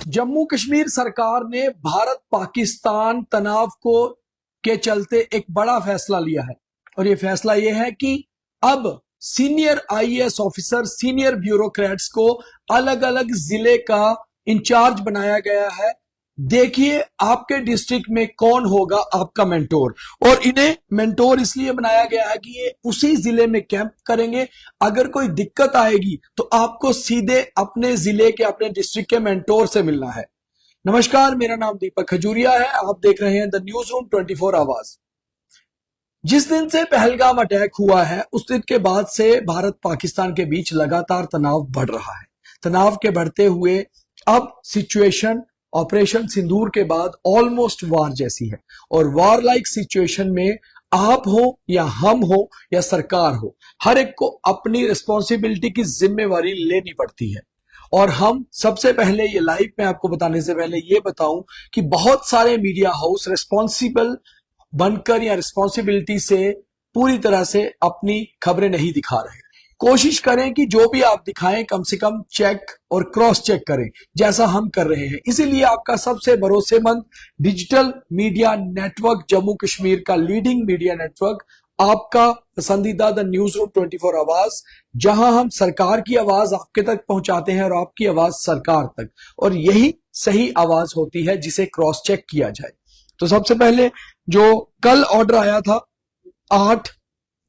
जम्मू कश्मीर सरकार ने भारत पाकिस्तान तनाव को के चलते एक बड़ा फैसला लिया है और ये फैसला ये है कि अब senior IAS officer, senior bureaucrats को अलग अलग जिले का इंचार्ज बनाया गया है। देखिए आपके डिस्ट्रिक्ट में कौन होगा आपका मेंटोर, और इन्हें मेंटोर इसलिए बनाया गया है कि ये उसी जिले में कैंप करेंगे। अगर कोई दिक्कत आएगी तो आपको सीधे अपने जिले के, अपने डिस्ट्रिक्ट के मेंटोर से मिलना है। नमस्कार, मेरा नाम दीपक खजूरिया है। आप देख रहे हैं द न्यूज रूम 24 आवाज। जिस दिन से पहलगाम अटैक हुआ है उस दिन के बाद से भारत पाकिस्तान के बीच लगातार तनाव बढ़ रहा है। तनाव के बढ़ते हुए अब सिचुएशन ऑपरेशन सिंदूर के बाद ऑलमोस्ट वार जैसी है, और वार लाइक सिचुएशन में आप हो या हम हो या सरकार हो, हर एक को अपनी रिस्पॉन्सिबिलिटी की जिम्मेवारी लेनी पड़ती है। और हम सबसे पहले ये लाइव में आपको बताने से पहले ये बताऊं कि बहुत सारे मीडिया हाउस रिस्पॉन्सिबल बनकर या रिस्पॉन्सिबिलिटी से पूरी तरह से अपनी खबरें नहीं दिखा रहे। कोशिश करें कि जो भी आप दिखाएं कम से कम चेक और क्रॉस चेक करें, जैसा हम कर रहे हैं। इसीलिए आपका सबसे भरोसेमंद digital media network, Jammu Kashmir का लीडिंग मीडिया नेटवर्क, आपका पसंदीदा द न्यूज रूम 24 आवाज, जहां हम सरकार की आवाज आपके तक पहुंचाते हैं और आपकी आवाज सरकार तक, और यही सही आवाज होती है जिसे क्रॉस चेक किया जाए। तो सबसे पहले जो कल ऑर्डर आया था 8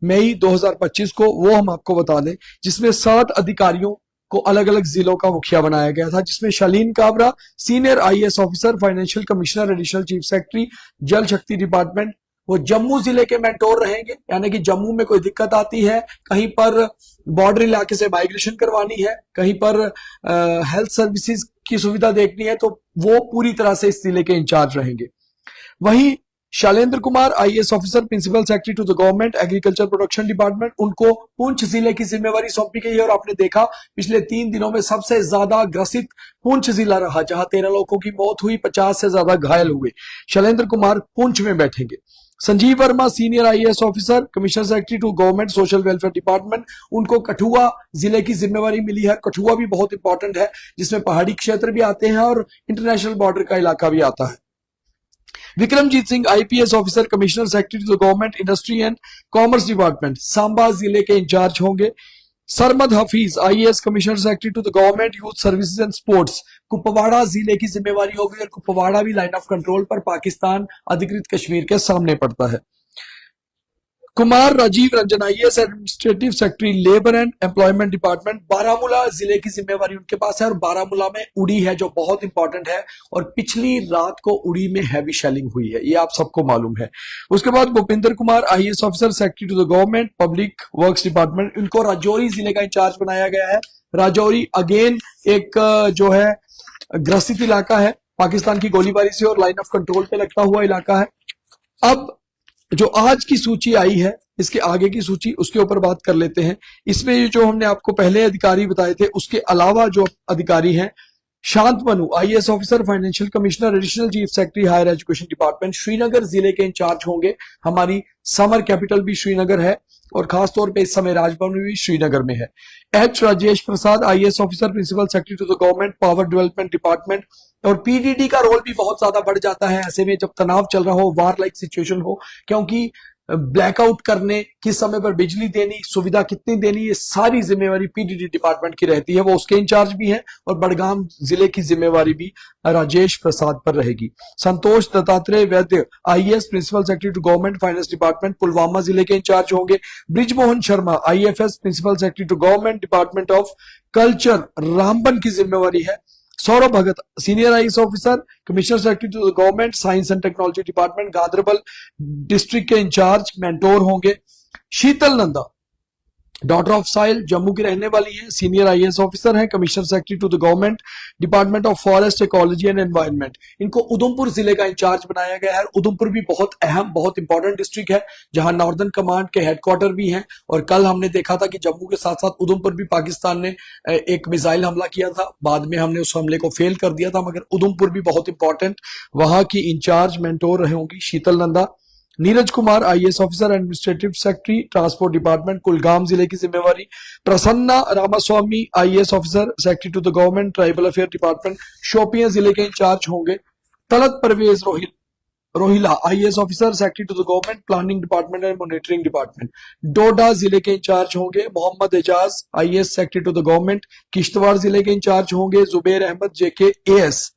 मई 2025 को, वो हम आपको बता दें, जिसमें 7 अधिकारियों को अलग अलग जिलों का मुखिया बनाया गया था, जिसमें Shaleen Kabra senior IAS officer, financial commissioner, additional chief secretary, Jal Shakti department, वो जम्मू जिले के मेंटोर रहेंगे। यानी कि जम्मू में कोई दिक्कत आती है, कहीं पर बॉर्डर इलाके से माइग्रेशन करवानी है, कहीं पर हेल्थ सर्विसेज की सुविधा देखनी है, तो वो पूरी तरह से इस जिले के इंचार्ज रहेंगे। वहीं Shailendra Kumar IAS officer, principal secretary to the government agriculture production department, उनको पुंछ जिले की जिम्मेवारी सौंपी गई है। और आपने देखा पिछले 3 दिनों में सबसे ज्यादा ग्रसित पुंछ जिला रहा, जहां 13 लोगों की मौत हुई, 50 से ज्यादा घायल हुए। शैलेंद्र कुमार पुंछ में बैठेंगे। Sanjeev Verma senior IAS officer, commissioner secretary to government social welfare department, उनको कठुआ जिले की जिम्मेवारी मिली है। कठुआ भी बहुत इंपॉर्टेंट है, जिसमें पहाड़ी क्षेत्र भी आते हैं और इंटरनेशनल बॉर्डर का इलाका भी आता है। Vikramjit Singh IPS officer, commissioner secretary to government industry and commerce department, Samba जिले के इंचार्ज होंगे। Sarmad Hafeez IAS commissioner secretary to the government youth services and sports, Kupwara जिले की जिम्मेवारी होगी, और कुपवाड़ा भी लाइन ऑफ कंट्रोल पर पाकिस्तान अधिकृत कश्मीर के सामने पड़ता है। Kumar Rajiv Ranjan IAS administrative secretary, labour and employment department, Baramulla जिले की जिम्मेवारी उनके पास है। और बारामूला में उड़ी है, जो बहुत इंपॉर्टेंट है, और पिछली रात को उड़ी में हैवी शेलिंग हुई है, ये आप सबको मालूम है। उसके बाद Bhupinder Kumar IAS officer, secretary to the government public works department, इनको राजौरी जिले का इंचार्ज बनाया गया है। राजौरी अगेन एक जो है ग्रसित इलाका है, पाकिस्तान की गोलीबारी से और लाइन ऑफ कंट्रोल पे लगता हुआ इलाका है। अब जो आज की सूची आई है, इसके आगे की सूची, उसके ऊपर बात कर लेते हैं। इसमें ये जो हमने आपको पहले अधिकारी बताए थे, उसके अलावा जो अधिकारी हैं, Shantmanu IAS officer, financial commissioner, additional chief secretary higher education department, Srinagar जिले के इंचार्ज होंगे। हमारी समर कैपिटल भी श्रीनगर है, और खासतौर पे इस समय राजभवन भी श्रीनगर में है। H Rajesh Prasad IAS officer, principal secretary to the government power development department, और पीडीडी का रोल भी बहुत ज्यादा बढ़ जाता है ऐसे में, जब तनाव चल रहा हो, वार लाइक सिचुएशन हो, क्योंकि ब्लैकआउट करने, किस समय पर बिजली देनी, सुविधा कितनी देनी, ये सारी जिम्मेवारी पीडीडी डिपार्टमेंट की रहती है। वो उसके इंचार्ज भी हैं, और बड़गाम जिले की जिम्मेवारी भी राजेश प्रसाद पर रहेगी। Santosh Dattatreya Vaidya IAS principal secretary to government finance department, Pulwama जिले के इंचार्ज होंगे। Brijmohan Sharma IFS principal secretary to government department of culture, Ramban की जिम्मेवारी है। Saurabh Bhagat senior IAS officer, commissioner secretary to the government science and technology department, Ganderbal district के इंचार्ज, मेंटोर होंगे। Sheetal Nanda daughter of soil, Jammu की रहने वाली है, सीनियर आईएएस ऑफिसर है, commissioner secretary to the government department of forest, ecology and environment, इनको उधमपुर जिले का इंचार्ज बनाया गया है। उधमपुर भी बहुत अहम, बहुत इंपॉर्टेंट डिस्ट्रिक्ट है, जहां नॉर्दर्न कमांड के हेडक्वार्टर भी हैं। और कल हमने देखा था कि जम्मू के साथ साथ उधमपुर भी पाकिस्तान ने एक मिसाइल हमला किया था, बाद में हमने उस हमले को फेल कर दिया था, मगर उधमपुर भी बहुत इंपॉर्टेंट, वहां की इंचार्ज मेंटोर रहे होंगी Sheetal Nanda. Neeraj Kumar IAS officer administrative secretary transport department Kulgam जिले की जिम्मेवारी। Prasanna Ramaswamy IAS officer secretary to the government tribal affair department Shopian जिले के इंचार्ज होंगे। Talat Parvez Rohilla IAS officer secretary to the government planning department and monitoring department Doda जिले के इंचार्ज होंगे। Mohammad Ejaz IAS secretary to the government Kishtwar जिले के इंचार्ज होंगे। जुबेर अहमद जेके एएस,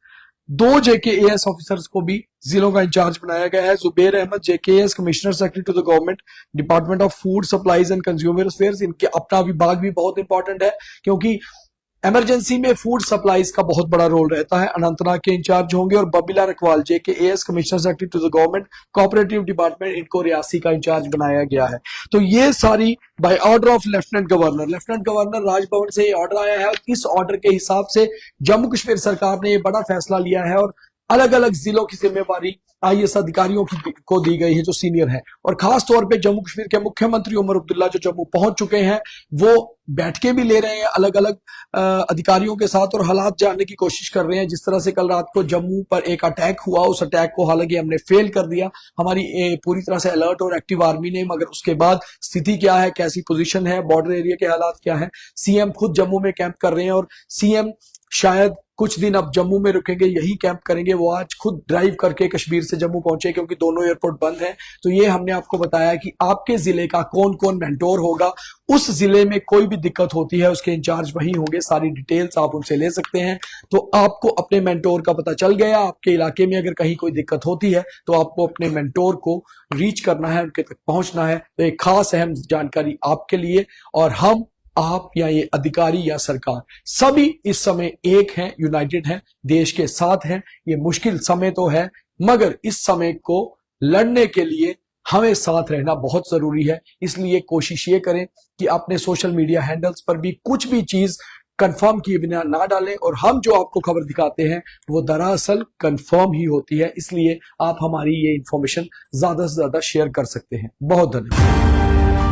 2 जेके एएस ऑफिसर्स को भी जिलों का इंचार्ज बनाया गया है। Zubair Ahmed JK AS commissioner secretary to the government department of food supplies and consumer affairs. इनके अपना विभाग भी बहुत इंपॉर्टेंट है क्योंकि इमरजेंसी में फूड सप्लाईज का बहुत बड़ा रोल रहता है। अनंतनाग के इंचार्ज होंगे। और Babila Rakhwal JK AS commissioner secretary to the government cooperative department, इनको रियासी का इंचार्ज बनाया गया है। तो ये सारी by order of lieutenant governor Raj Bhavan से ये ऑर्डर आया है और इस ऑर्डर के हिसाब से जम्मू कश्मीर सरकार ने ये बड़ा फैसला लिया है और अलग अलग जिलों की जिम्मेवारी आईएएस अधिकारियों को दी गई है जो सीनियर है। और खास तौर पे जम्मू कश्मीर के मुख्यमंत्री उमर अब्दुल्ला जो जम्मू पहुंच चुके हैं, वो बैठकें भी ले रहे हैं अलग अलग अधिकारियों के साथ और हालात जानने की कोशिश कर रहे हैं। जिस तरह से कल रात को जम्मू पर एक अटैक हुआ, उस अटैक को हालांकि हमने फेल कर दिया, हमारी पूरी तरह से अलर्ट और एक्टिव आर्मी ने, मगर उसके बाद स्थिति क्या है, कैसी पोजीशन है, बॉर्डर एरिया के हालात क्या है, सीएम खुद जम्मू में कैंप कर रहे हैं और सीएम शायद कुछ दिन अब जम्मू में रुकेंगे, यही कैंप करेंगे। वो आज खुद ड्राइव करके कश्मीर से जम्मू पहुंचे क्योंकि दोनों एयरपोर्ट बंद हैं। तो ये हमने आपको बताया कि आपके जिले का कौन कौन मेंटोर होगा, उस जिले में कोई भी दिक्कत होती है उसके इंचार्ज वही होंगे। सारी डिटेल्स आप उनसे ले सकते हैं। तो आपको अपने मेंटोर का पता चल गया। आपके इलाके में अगर कहीं कोई दिक्कत होती है तो आपको अपने मेंटोर को रीच करना है, उनके तक पहुंचना है। तो एक खास अहम जानकारी आपके लिए। और हम, आप या ये अधिकारी या सरकार सभी इस समय एक हैं, यूनाइटेड हैं, देश के साथ हैं। ये मुश्किल समय तो है मगर इस समय को लड़ने के लिए हमें साथ रहना बहुत जरूरी है। इसलिए कोशिश ये करें कि अपने सोशल मीडिया हैंडल्स पर भी कुछ भी चीज कंफर्म किए बिना ना डालें और हम जो आपको खबर दिखाते हैं वो दरअसल कंफर्म ही होती है। इसलिए आप हमारी ये इंफॉर्मेशन ज्यादा से ज्यादा शेयर कर सकते हैं। बहुत धन्यवाद।